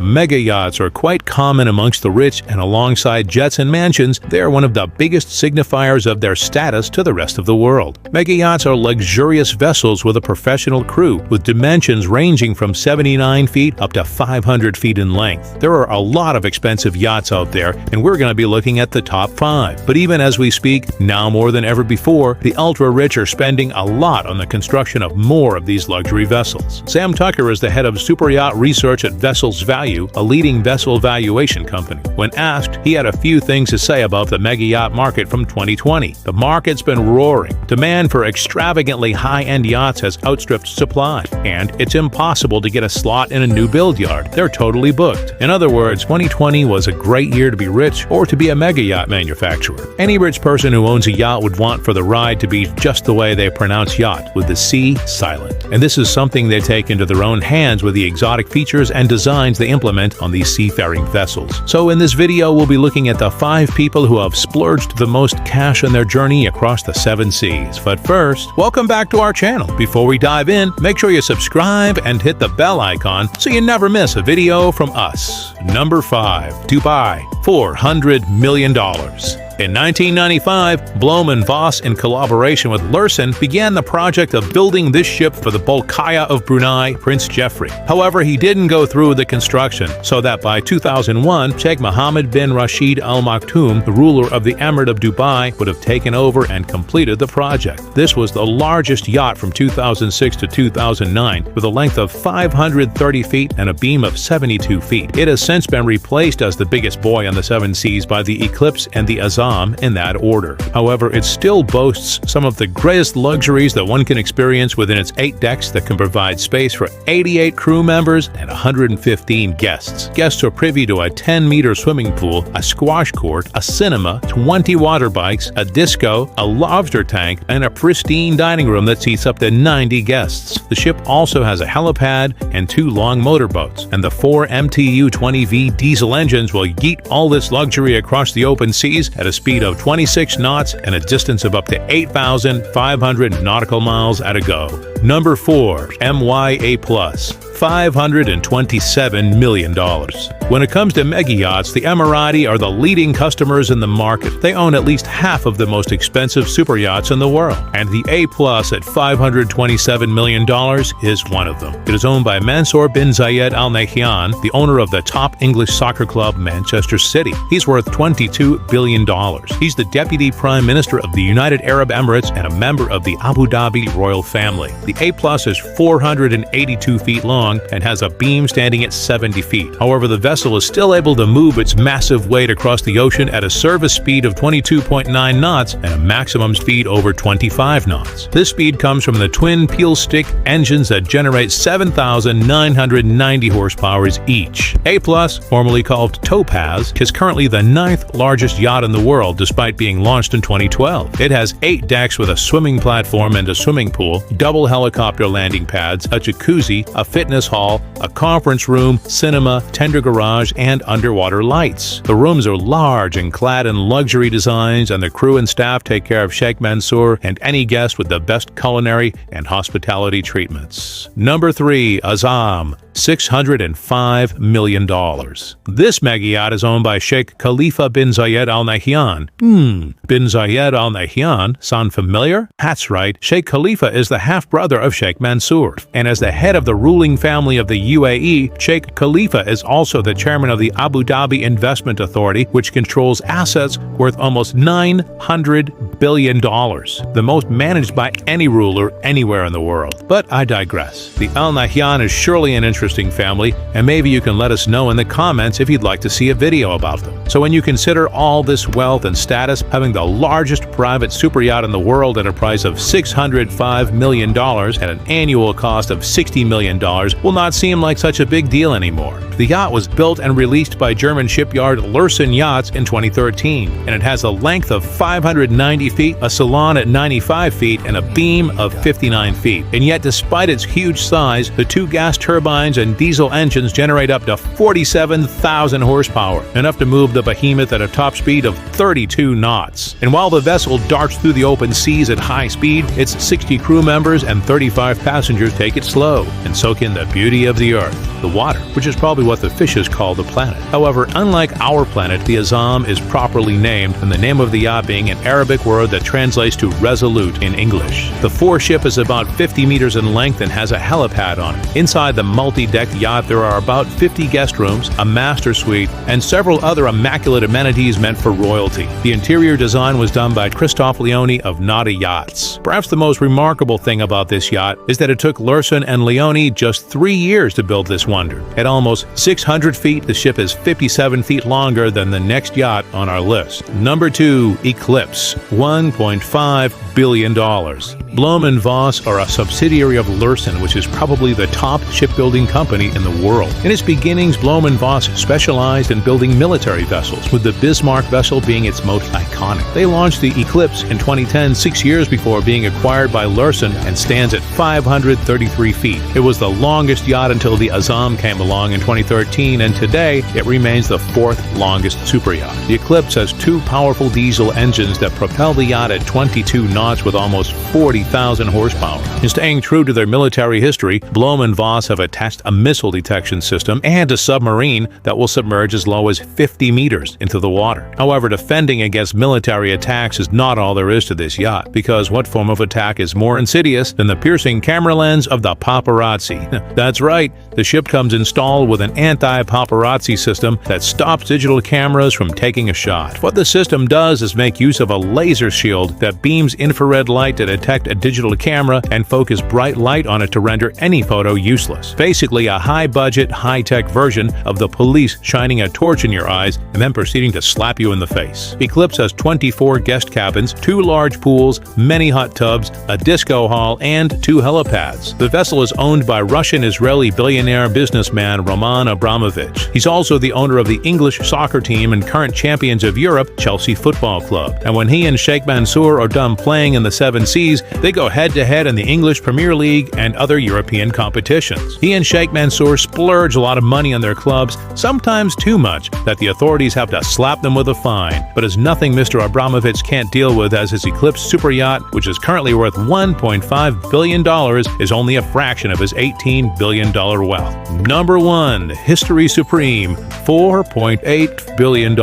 Mega yachts are quite common amongst the rich, and alongside jets and mansions, they are one of the biggest signifiers of their status to the rest of the world. Mega yachts are luxurious vessels with a professional crew, with dimensions ranging from 79 feet up to 500 feet in length. There are a lot of expensive yachts out there, and we're going to be looking at the top 5. But even as we speak, now more than ever before, the ultra-rich are spending a lot on the construction of more of these luxury vessels. Sam Tucker is the head of super yacht research at Vessels Value, a leading vessel valuation company. When asked, he had a few things to say about the mega yacht market from 2020. The market's been roaring. Demand for extravagantly high-end yachts has outstripped supply, and it's impossible to get a slot in a new build yard. They're totally booked. In other words, 2020 was a great year to be rich or to be a mega yacht manufacturer. Any rich person who owns a yacht would want for the ride to be just the way they pronounce yacht, with the C silent. And this is something they take into their own hands with the exotic features and designs they implement on these seafaring vessels. So in this video, we'll be looking at the 5 people who have splurged the most cash on their journey across the 7 seas. But first, welcome back to our channel. Before we dive in, make sure you subscribe and hit the bell icon so you never miss a video from us. Number 5. Dubai, $400 million. In 1995, Blowman Boss, in collaboration with Lursen, began the project of building this ship for the Bolkiah of Brunei, Prince Jeffrey. However, he didn't go through with the construction, so that by 2001, Sheikh Mohammed bin Rashid Al Maktoum, the ruler of the Emirate of Dubai, would have taken over and completed the project. This was the largest yacht from 2006 to 2009, with a length of 530 feet and a beam of 72 feet. It has since been replaced as the biggest boy on the 7 seas by the Eclipse and the Azam in that order. However, it still boasts some of the greatest luxuries that one can experience within its 8 decks that can provide space for 88 crew members and 115 guests. Guests are privy to a 10-meter swimming pool, a squash court, a cinema, 20 water bikes, a disco, a lobster tank, and a pristine dining room that seats up to 90 guests. The ship also has a helipad and 2 long motorboats, and the 4 MTU 20V diesel engines will yeet all this luxury across the open seas at a speed of 26 knots and a distance of up to 8,500 nautical miles at a go. Number 4. MYA Plus, $527 million. When it comes to mega yachts, the Emirati are the leading customers in the market. They own at least half of the most expensive super yachts in the world, and the A Plus at $527 million is one of them. It is owned by Mansour bin Zayed Al Nahyan, the owner of the top English soccer club Manchester City. He's worth $22 billion. He's the Deputy Prime Minister of the United Arab Emirates and a member of the Abu Dhabi royal family. The A Plus is 482 feet long and has a beam standing at 70 feet. However, the vessel is still able to move its massive weight across the ocean at a service speed of 22.9 knots and a maximum speed over 25 knots. This speed comes from the twin peel stick engines that generate 7,990 horsepower each. A Plus, formerly called Topaz, is currently the 9th largest yacht in the world despite being launched in 2012. It has 8 decks with a swimming platform and a swimming pool, double helicopter landing pads, a jacuzzi, a fitness hall, a conference room, cinema, tender garage, and underwater lights. The rooms are large and clad in luxury designs, and the crew and staff take care of Sheikh Mansour and any guest with the best culinary and hospitality treatments. Number 3. Azam, $605 million. This mega yacht is owned by Sheikh Khalifa bin Zayed Al Nahyan. Bin Zayed Al Nahyan? Sound familiar? That's right. Sheikh Khalifa is the half-brother of Sheikh Mansour, and as the head of the ruling family of the UAE, Sheikh Khalifa is also the chairman of the Abu Dhabi Investment Authority, which controls assets worth almost $900 billion, the most managed by any ruler anywhere in the world. But I digress. The Al Nahyan is surely an interesting family, and maybe you can let us know in the comments if you'd like to see a video about them. So when you consider all this wealth and status, having the largest private super yacht in the world at a price of $605 million at an annual cost of $60 million will not seem like such a big deal anymore. The yacht was built and released by German shipyard Lursen Yachts in 2013, and it has a length of 590 feet, a salon at 95 feet, and a beam of 59 feet. And yet, despite its huge size, the 2 gas turbines turbines and diesel engines generate up to 47,000 horsepower, enough to move the behemoth at a top speed of 32 knots. And while the vessel darts through the open seas at high speed, its 60 crew members and 35 passengers take it slow and soak in the beauty of the Earth, the water, which is probably what the fishes call the planet. However, unlike our planet, the Azam is properly named, and the name of the yacht being an Arabic word that translates to resolute in English. The foreship is about 50 meters in length and has a helipad on it. Inside the multi-deck yacht, there are about 50 guest rooms, a master suite, and several other immaculate amenities meant for royalty. The interior design was done by Christoph Leone of Nada Yachts. Perhaps the most remarkable thing about this yacht is that it took Lursen and Leone just 3 years to build this wonder. At almost 600 feet, the ship is 57 feet longer than the next yacht on our list. Number 2, Eclipse, $1.5 billion. Blowman Boss are a subsidiary of Lursen, which is probably the top shipbuilding company in the world. In its beginnings, Blowman Boss specialized in building military vessels, with the Bismarck vessel being its most iconic. They launched the Eclipse in 2010, 6 years before being acquired by Lursen, and stands at 533 feet. It was the longest yacht until the Azam came along in 2013, and today it remains the 4th longest super yacht. The Eclipse has 2 powerful diesel engines that propel the yacht at 22 knots with almost 40,000 horsepower. In staying true to their military history, Blowman Boss have attached a missile detection system and a submarine that will submerge as low as 50 meters into the water. However, defending against military attacks is not all there is to this yacht, because what form of attack is more insidious than the piercing camera lens of the paparazzi? That's right, the ship comes installed with an anti-paparazzi system that stops digital cameras from taking a shot. What the system does is make use of a laser shield that beams infrared light to detect a digital camera and focus bright light on it to render any photo useless. Basically a high-budget, high-tech version of the police shining a torch in your eyes and then proceeding to slap you in the face. Eclipse has 24 guest cabins, 2 large pools, many hot tubs, a disco hall, and 2 helipads. The vessel is owned by Russian-Israeli billionaire businessman Roman Abramovich. He's also the owner of the English soccer team and current champions of Europe, Chelsea Football Club. And when he and Sheikh Mansour are done playing in the 7 Seas, they go head-to-head in the English Premier League and other European competitions. He and Sheikh Mansour splurge a lot of money on their clubs, sometimes too much, that the authorities have to slap them with a fine. But it's nothing Mr. Abramovich can't deal with, as his Eclipse super yacht, which is currently worth $1.5 billion, is only a fraction of his $18 billion wealth. Number 1, History Supreme, $4.8 billion.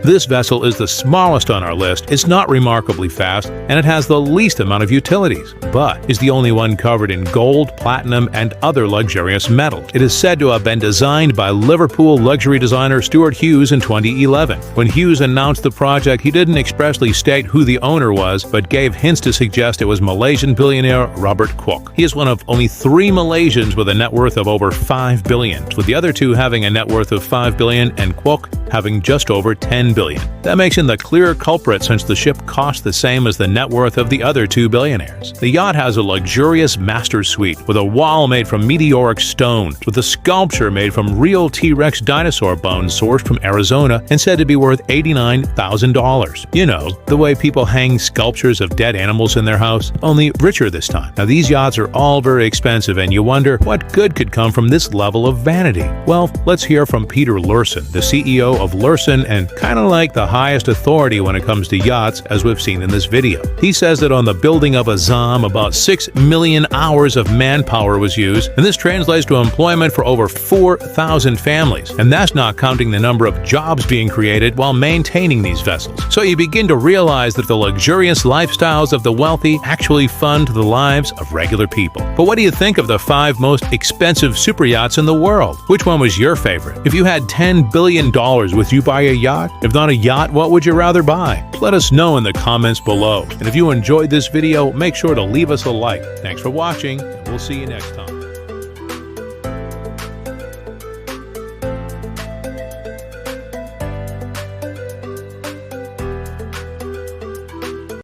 This vessel is the smallest on our list, it's not remarkably fast, and it has the least amount of utilities, but is the only one covered in gold, platinum, and other luxurious metals. It is said to have been designed by Liverpool luxury designer Stuart Hughes in 2011. When Hughes announced the project, he didn't expressly state who the owner was, but gave hints to suggest it was Malaysian billionaire Robert Kwok. He is one of only 3 Malaysians with a net worth of over $5 billion, with the other 2 having a net worth of $5 billion and Kwok having just over $10 billion. That makes him the clear culprit, since the ship cost the same as the net worth of the other 2 billionaires. The yacht has a luxurious master suite with a wall made from meteoric stone, with a sculpture made from real T-Rex dinosaur bones sourced from Arizona and said to be worth $89,000. You know, the way people hang sculptures of dead animals in their house, only richer this time. Now, these yachts are all very expensive, and you wonder what good could come from this level of vanity. Well, let's hear from Peter Lursen, the CEO of Lursen, and kind of like the highest authority when it comes to yachts, as we've seen in this video. He says that on the building of Azam, about 6 million hours of manpower was used, and this translates to employment for over 4,000 families. And that's not counting the number of jobs being created while maintaining these vessels. So you begin to realize that the luxurious lifestyles of the wealthy actually fund the lives of regular people. But what do you think of the 5 most expensive super yachts in the world? Which one was your favorite? If you had $10 billion, would you buy a yacht? If not a yacht, what would you rather buy? Let us know in the comments below. And if you enjoyed this video, make sure to leave us a like. Thanks for watching, and we'll see you next time.